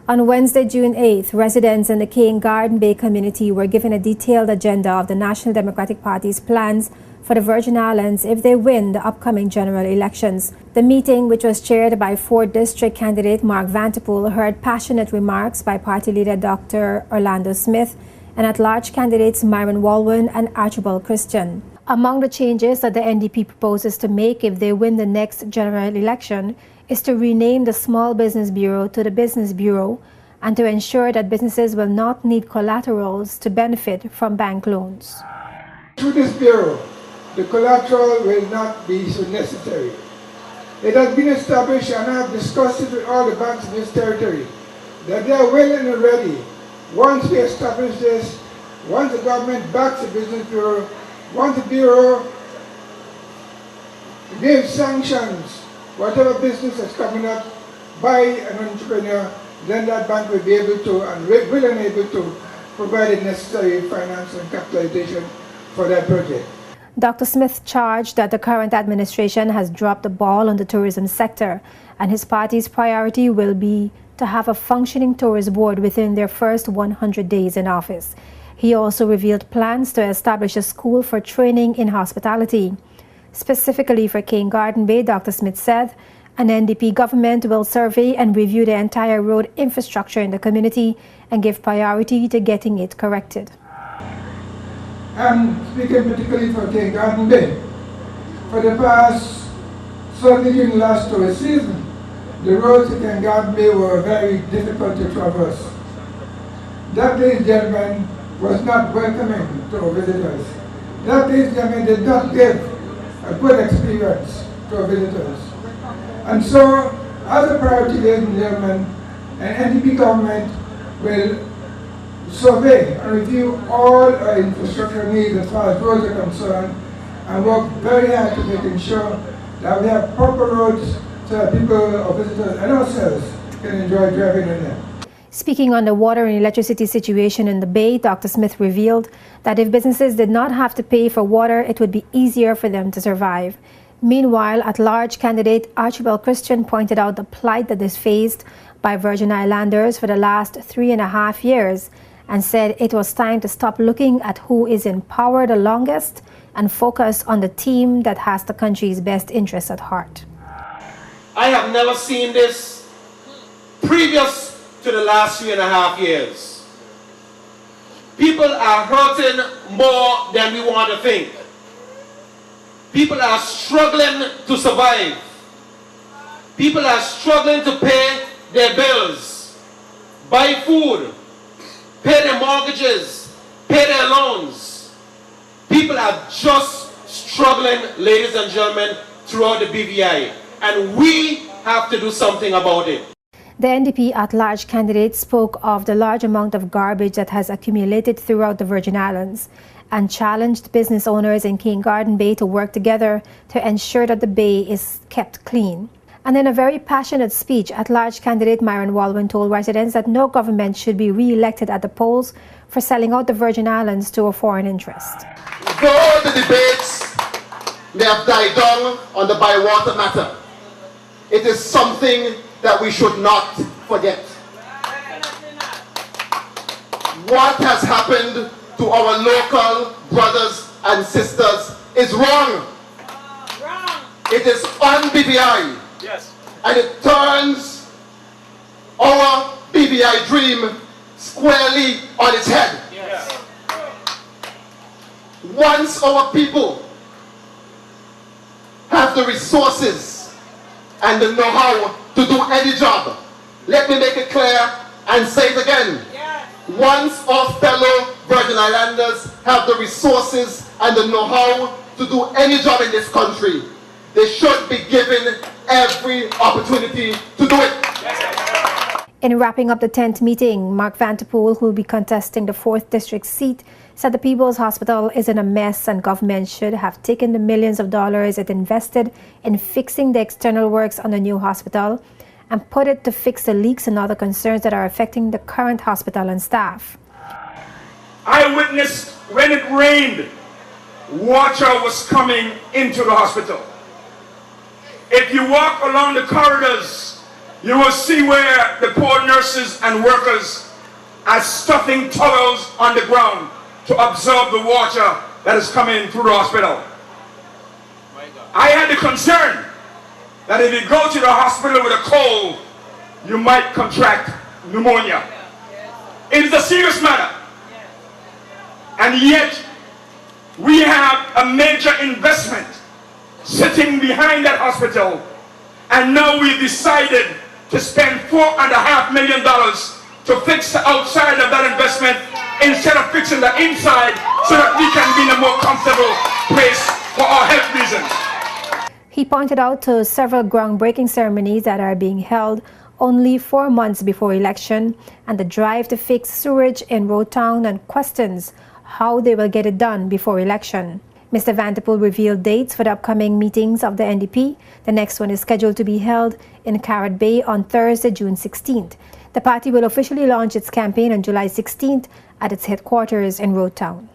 On Wednesday, June 8th, residents in the King Garden Bay community were given a detailed agenda of the National Democratic Party's plans for the Virgin Islands if they win the upcoming general elections. The meeting, which was chaired by 4th District candidate Mark Vanterpool, heard passionate remarks by party leader Dr. Orlando Smith and at-large candidates Myron Walwyn and Archibald Christian. Among the changes that the NDP proposes to make if they win the next general election is to rename the Small Business Bureau to the Business Bureau and to ensure that businesses will not need collaterals to benefit from bank loans. Through this bureau, the collateral will not be so necessary. It has been established, and I have discussed it with all the banks in this territory, that they are willing and ready. Once we establish this, once the government backs the Business Bureau, once the Bureau gives sanctions, whatever business is coming up by an entrepreneur, then that bank will be able to and will enable to provide the necessary finance and capitalization for that project. Dr. Smith charged that the current administration has dropped the ball on the tourism sector, and his party's priority will be to have a functioning tourist board within their first 100 days in office. He also revealed plans to establish a school for training in hospitality. Specifically for King Garden Bay, Dr. Smith said, an NDP government will survey and review the entire road infrastructure in the community and give priority to getting it corrected. I'm speaking particularly for King Garden Bay. For the past, certainly during the last tourist season, the roads to King Garden Bay were very difficult to traverse. That, ladies and gentlemen, was not welcoming to our visitors. That, ladies and gentlemen, did not give a good experience to our visitors. And so, as a priority, ladies and gentlemen, an NDP government will survey and review all our infrastructure needs as far as roads are concerned and work very hard to making sure that we have proper roads so that people, our visitors and ourselves can enjoy driving in them. Speaking on the water and electricity situation in the Bay, Dr. Smith revealed that if businesses did not have to pay for water, it would be easier for them to survive. Meanwhile, at-large candidate Archibald Christian pointed out the plight that is faced by Virgin Islanders for the last 3.5 years and said it was time to stop looking at who is in power the longest and focus on the team that has the country's best interests at heart. I have never seen this previous to the last 3.5 years. People are hurting more than we want to think. People are struggling to survive. People are struggling to pay their bills, buy food, pay their mortgages, pay their loans. People are just struggling, ladies and gentlemen, throughout the BVI. And we have to do something about it. The NDP at-large candidate spoke of the large amount of garbage that has accumulated throughout the Virgin Islands and challenged business owners in King Garden Bay to work together to ensure that the bay is kept clean. And in a very passionate speech, at-large candidate Myron Walwyn told residents that no government should be re-elected at the polls for selling out the Virgin Islands to a foreign interest. Though the debates may have died down on the Bywater matter, it is something that we should not forget. What has happened to our local brothers and sisters is wrong. It is un-BVI. Yes. And it turns our BVI dream squarely on its head. Yes. Once our people have the resources and the know-how to do any job, let me make it clear and say it again. Yes. Once our fellow Virgin Islanders have the resources and the know-how to do any job in this country, they should be given every opportunity to do it. In wrapping up the 10th meeting, Mark Vanterpool, who will be contesting the 4th District seat, said the People's Hospital is in a mess and government should have taken the millions of dollars it invested in fixing the external works on the new hospital and put it to fix the leaks and other concerns that are affecting the current hospital and staff. I witnessed when it rained, water was coming into the hospital. If you walk along the corridors you will see where the poor nurses and workers are stuffing towels on the ground to absorb the water that is coming through the hospital. I had the concern that if you go to the hospital with a cold, you might contract pneumonia. It is a serious matter. And yet, we have a major investment sitting behind that hospital, and now we've decided to spend $4.5 million to fix the outside of that investment instead of fixing the inside so that we can be in a more comfortable place for our health reasons. He pointed out to several groundbreaking ceremonies that are being held only 4 months before election and the drive to fix sewage in Road Town, and questions how they will get it done before election. Mr. Vanterpool revealed dates for the upcoming meetings of the NDP. The next one is scheduled to be held in Carrot Bay on Thursday, June 16th. The party will officially launch its campaign on July 16th at its headquarters in Road Town.